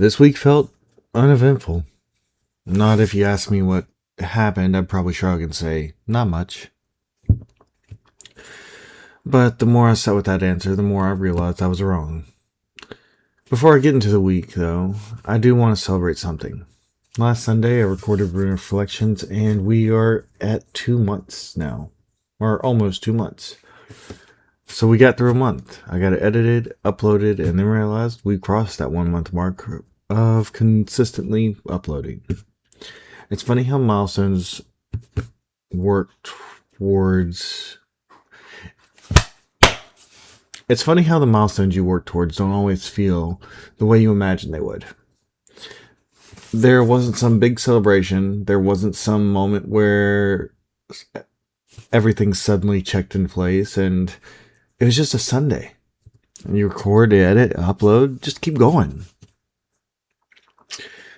This week felt uneventful. Not if you ask me what happened, I'd probably shrug and say, not much. But the more I sat with that answer, the more I realized I was wrong. Before I get into the week, though, I do want to celebrate something. Last Sunday, I recorded Rune Reflections, and we are at 2 months now. Or almost 2 months. So we got through a month. I got it edited, uploaded, and then realized we crossed that 1 month mark of consistently uploading. It's funny how milestones work towards... It's funny how the milestones you work towards don't always feel the way you imagine they would. There wasn't some big celebration. There wasn't some moment where everything suddenly checked in place, and it was just a Sunday. And you record, edit, upload, just keep going.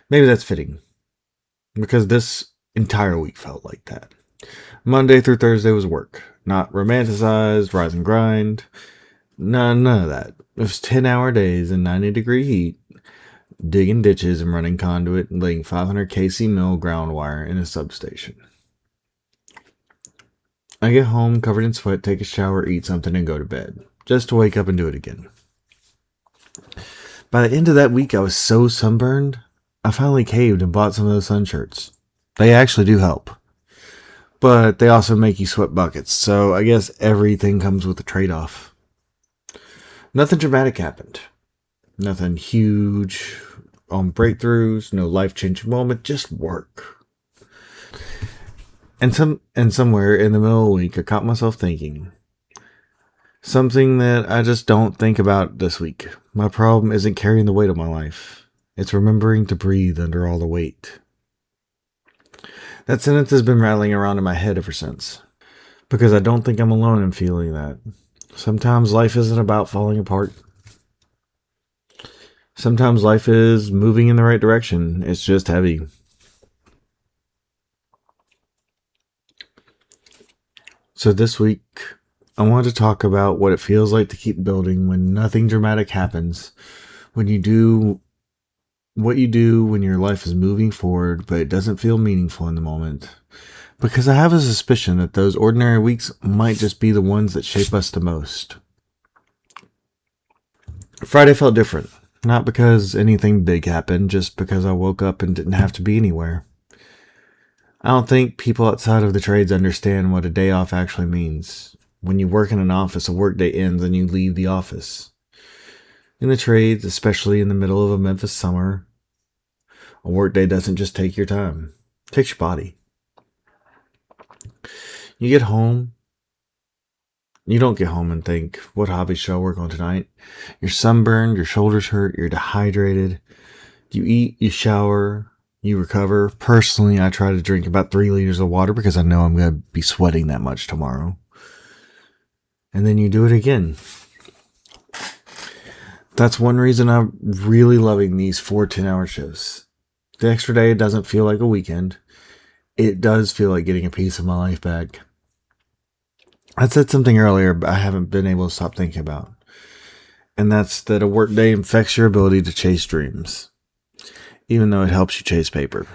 Maybe that's fitting, because this entire week felt like that. Monday through Thursday was work. Not romanticized, rise and grind. None of that. It was 10-hour days in 90-degree heat, digging ditches and running conduit and laying 500 kc mil ground wire in a substation. I get home covered in sweat, take a shower, eat something, and go to bed, just to wake up and do it again. By the end of that week, I was so sunburned, I finally caved and bought some of those sun shirts. They actually do help, but they also make you sweat buckets, so I guess everything comes with a trade-off. Nothing dramatic happened. Nothing huge on breakthroughs, no life-changing moment, just work. And somewhere in the middle of the week, I caught myself thinking something that I just don't think about this week. My problem isn't carrying the weight of my life. It's remembering to breathe under all the weight. That sentence has been rattling around in my head ever since, because I don't think I'm alone in feeling that. Sometimes life isn't about falling apart. Sometimes life is moving in the right direction. It's just heavy. So this week, I wanted to talk about what it feels like to keep building when nothing dramatic happens. When you do what you do when your life is moving forward, but it doesn't feel meaningful in the moment. Because I have a suspicion that those ordinary weeks might just be the ones that shape us the most. Friday felt different. Not because anything big happened, just because I woke up and didn't have to be anywhere. I don't think people outside of the trades understand what a day off actually means. When you work in an office, a workday ends and you leave the office. In the trades, especially in the middle of a Memphis summer, a workday doesn't just take your time. It takes your body. You get home. You don't get home and think, what hobby shall I work on tonight? You're sunburned, your shoulders hurt, you're dehydrated. You eat, you shower, you recover. Personally, I try to drink about 3 liters of water because I know I'm going to be sweating that much tomorrow. And then you do it again. That's one reason I'm really loving these 4 10-hour shifts. The extra day doesn't feel like a weekend. It does feel like getting a piece of my life back. I said something earlier, but I haven't been able to stop thinking about. And that's that a workday infects your ability to chase dreams, even though it helps you chase paper.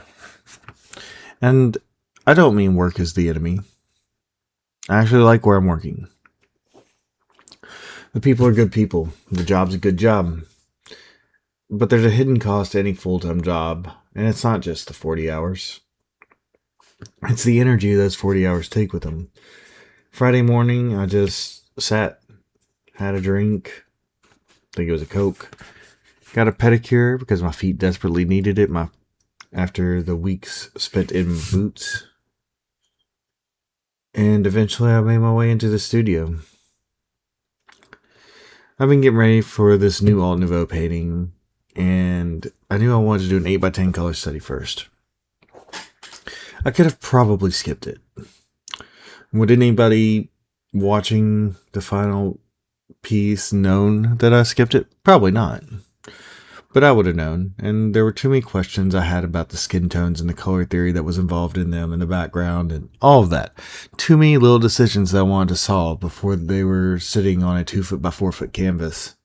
And I don't mean work is the enemy. I actually like where I'm working. The people are good people. The job's a good job. But there's a hidden cost to any full-time job, and it's not just the 40 hours. It's the energy those 40 hours take with them. Friday morning, I just sat, had a drink, I think it was a Coke, got a pedicure because my feet desperately needed it after the weeks spent in boots. And eventually I made my way into the studio. I've been getting ready for this new Alt Nouveau painting, and I knew I wanted to do an 8x10 color study first. I could have probably skipped it. Would anybody watching the final piece known that I skipped it? Probably not. But I would have known, and there were too many questions I had about the skin tones and the color theory that was involved in them and the background and all of that. Too many little decisions that I wanted to solve before they were sitting on a 2 foot by 4 foot canvas.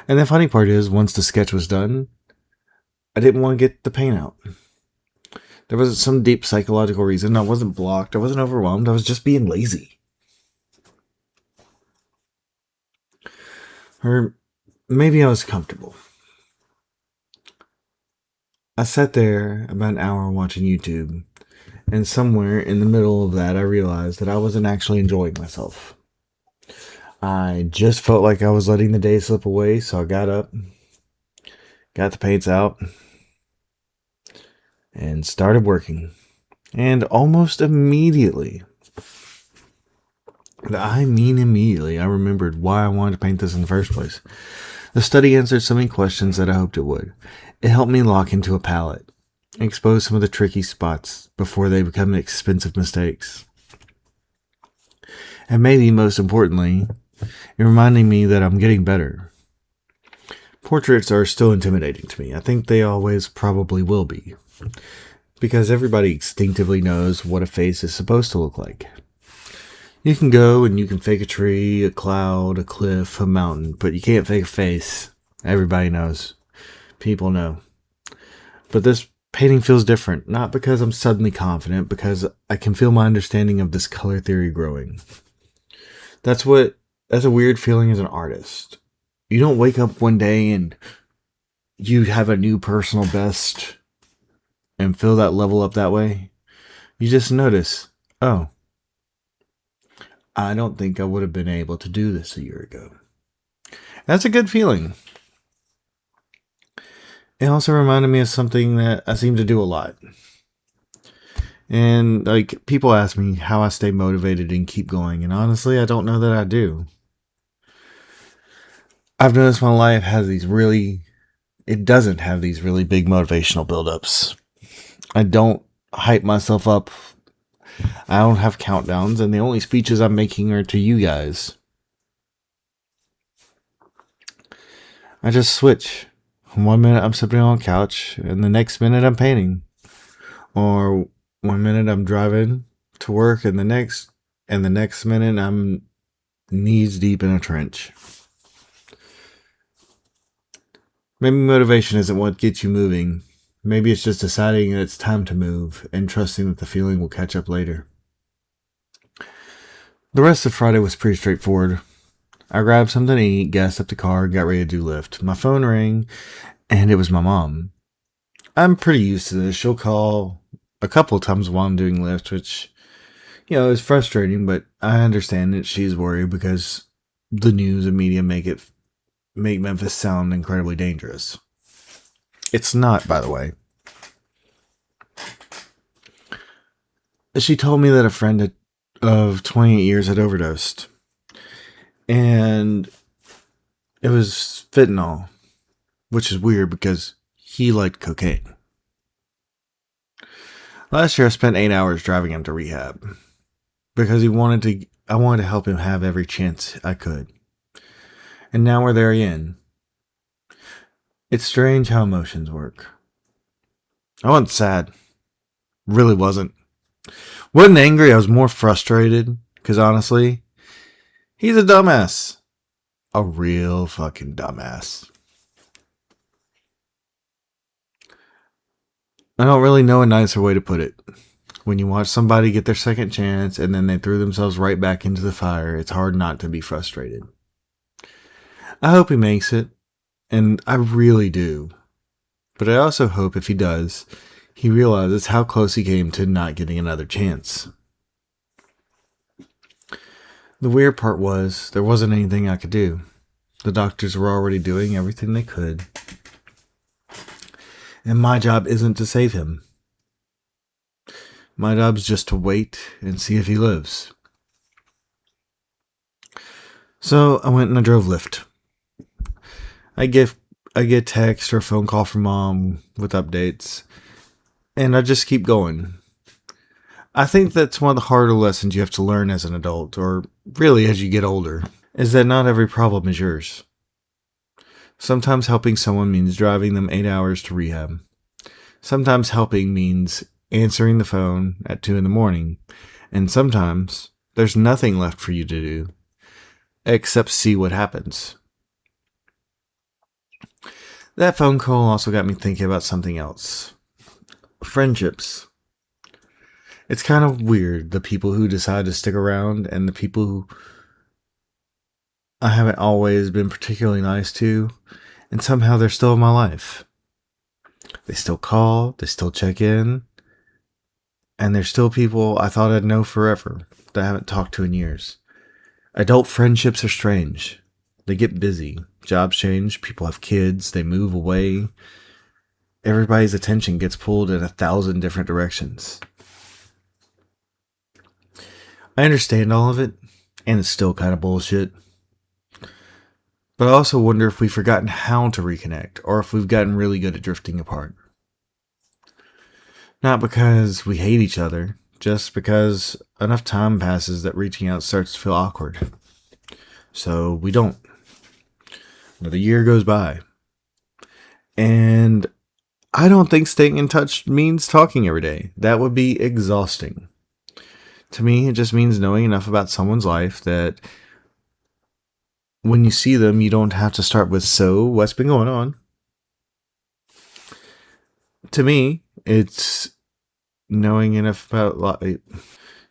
And the funny part is, once the sketch was done, I didn't want to get the paint out. There wasn't some deep psychological reason. I wasn't blocked. I wasn't overwhelmed. I was just being lazy. Or maybe I was comfortable. I sat there about an hour watching YouTube, and somewhere in the middle of that, I realized that I wasn't actually enjoying myself. I just felt like I was letting the day slip away, so I got up, got the paints out, and started working. And almost immediately, I mean immediately, I remembered why I wanted to paint this in the first place. The study answered so many questions that I hoped it would. It helped me lock into a palette, expose some of the tricky spots before they become expensive mistakes. And maybe most importantly, it reminded me that I'm getting better. Portraits are still intimidating to me. I think they always probably will be. Because everybody instinctively knows what a face is supposed to look like. You can go and you can fake a tree, a cloud, a cliff, a mountain, but you can't fake a face. Everybody knows. People know. But this painting feels different, not because I'm suddenly confident, because I can feel my understanding of this color theory growing. That's a weird feeling as an artist. You don't wake up one day and you have a new personal best and feel that level up that way. You just notice, oh, I don't think I would have been able to do this a year ago. That's a good feeling. It also reminded me of something that I seem to do a lot. And like people ask me how I stay motivated and keep going, and honestly, I don't know that I do. I've noticed my life it doesn't have these really big motivational buildups. I don't hype myself up. I don't have countdowns, and the only speeches I'm making are to you guys. I just switch. 1 minute I'm sitting on a couch, and the next minute I'm painting. Or 1 minute I'm driving to work, and the next minute I'm knees deep in a trench. Maybe motivation isn't what gets you moving. Maybe it's just deciding that it's time to move and trusting that the feeling will catch up later. The rest of Friday was pretty straightforward. I grabbed something to eat, gassed up the car, and got ready to do lift. My phone rang, and it was my mom. I'm pretty used to this. She'll call a couple of times while I'm doing lift, which, is frustrating, but I understand that she's worried because the news and media make Memphis sound incredibly dangerous. It's not, by the way. She told me that a friend of 28 years had overdosed. And it was fentanyl, which is weird because he liked cocaine. Last year I spent 8 hours driving him to rehab because I wanted to help him have every chance I could. And now we're there again. It's strange how emotions work. I wasn't sad. Really wasn't. Wasn't angry, I was more frustrated. Because honestly, he's a dumbass. A real fucking dumbass. I don't really know a nicer way to put it. When you watch somebody get their second chance and then they threw themselves right back into the fire, it's hard not to be frustrated. I hope he makes it, and I really do. But I also hope if he does, he realizes how close he came to not getting another chance. The weird part was, there wasn't anything I could do. The doctors were already doing everything they could. And my job isn't to save him. My job's just to wait and see if he lives. So I went and I drove Lyft. I get text or a phone call from mom with updates. And I just keep going. I think that's one of the harder lessons you have to learn as an adult, or really as you get older, is that not every problem is yours. Sometimes helping someone means driving them 8 hours to rehab. Sometimes helping means answering the phone at 2 a.m. And sometimes there's nothing left for you to do except see what happens. That phone call also got me thinking about something else. Friendships. It's kind of weird, the people who decide to stick around and the people who I haven't always been particularly nice to, and somehow they're still in my life. They still call, they still check in, and they're still people I thought I'd know forever that I haven't talked to in years. Adult friendships are strange. They get busy. Jobs change, people have kids, they move away. Everybody's attention gets pulled in 1,000 different directions. I understand all of it, and it's still kind of bullshit. But I also wonder if we've forgotten how to reconnect, or if we've gotten really good at drifting apart. Not because we hate each other, just because enough time passes that reaching out starts to feel awkward. So we don't. Another year goes by. And I don't think staying in touch means talking every day. That would be exhausting. To me, it just means knowing enough about someone's life that when you see them, you don't have to start with, so, what's been going on? To me, it's knowing enough about life.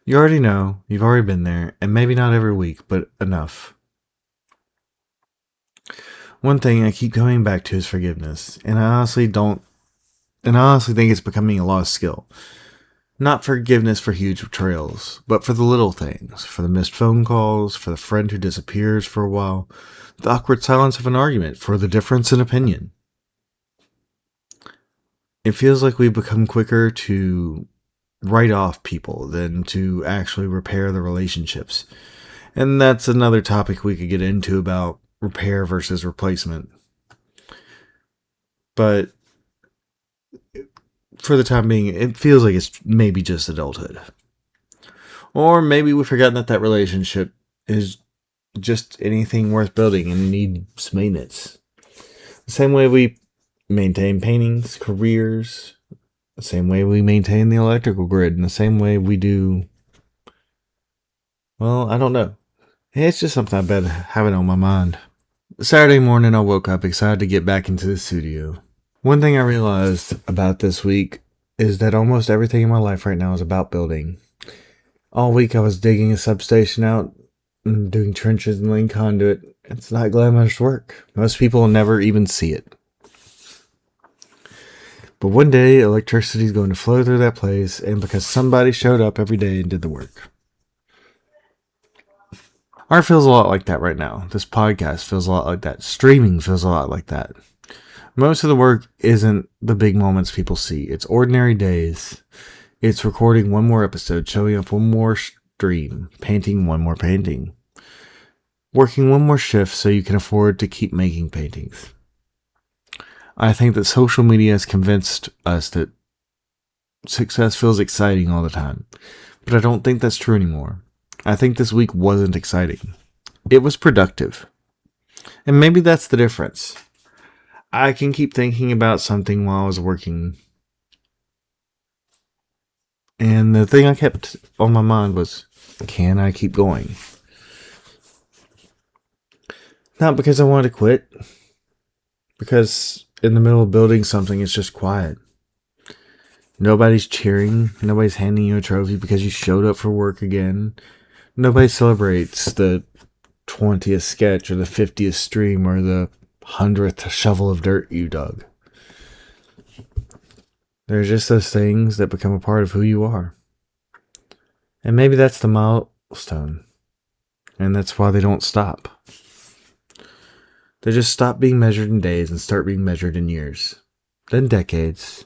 You already know, you've already been there, and maybe not every week, but enough. One thing I keep coming back to is forgiveness, and I honestly think it's becoming a lost skill. Not forgiveness for huge betrayals, but for the little things, for the missed phone calls, for the friend who disappears for a while, the awkward silence of an argument, for the difference in opinion. It feels like we've become quicker to write off people than to actually repair the relationships. And that's another topic we could get into about repair versus replacement. But for the time being, it feels like it's maybe just adulthood. Or maybe we've forgotten that relationship is just anything worth building and needs maintenance. The same way we maintain paintings, careers, the same way we maintain the electrical grid, and the same way we do... Well, I don't know. It's just something I've been having on my mind. Saturday morning, I woke up excited to get back into the studio. One thing I realized about this week is that almost everything in my life right now is about building. All week I was digging a substation out and doing trenches and laying conduit. It's not glamorous work. Most people will never even see it. But one day, electricity is going to flow through that place, and because somebody showed up every day and did the work. Art feels a lot like that right now. This podcast feels a lot like that. Streaming feels a lot like that. Most of the work isn't the big moments people see. It's ordinary days. It's recording one more episode, showing up one more stream, painting one more painting, working one more shift so you can afford to keep making paintings. I think that social media has convinced us that success feels exciting all the time, but I don't think that's true anymore. I think this week wasn't exciting. It was productive. And maybe that's the difference. I can keep thinking about something while I was working. And the thing I kept on my mind was, can I keep going? Not because I wanted to quit. Because in the middle of building something, it's just quiet. Nobody's cheering. Nobody's handing you a trophy because you showed up for work again. Nobody celebrates the 20th sketch or the 50th stream or the 100th shovel of dirt you dug. There's just those things that become a part of who you are. And maybe that's the milestone. And that's why they don't stop. They just stop being measured in days and start being measured in years. Then decades.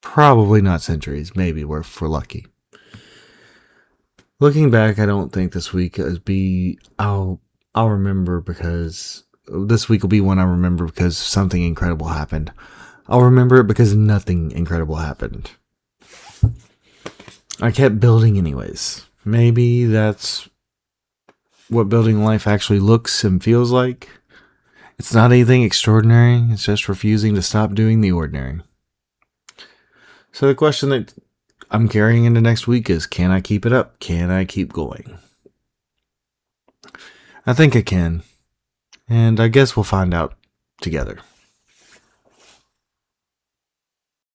Probably not centuries. Maybe if we're lucky. Looking back, I don't think this week I'll remember because this week will be one I remember because something incredible happened. I'll remember it because nothing incredible happened. I kept building anyways. Maybe that's what building life actually looks and feels like. It's not anything extraordinary. It's just refusing to stop doing the ordinary. So the question that I'm carrying into next week is, can I keep it up? Can I keep going? I think I can. And I guess we'll find out together.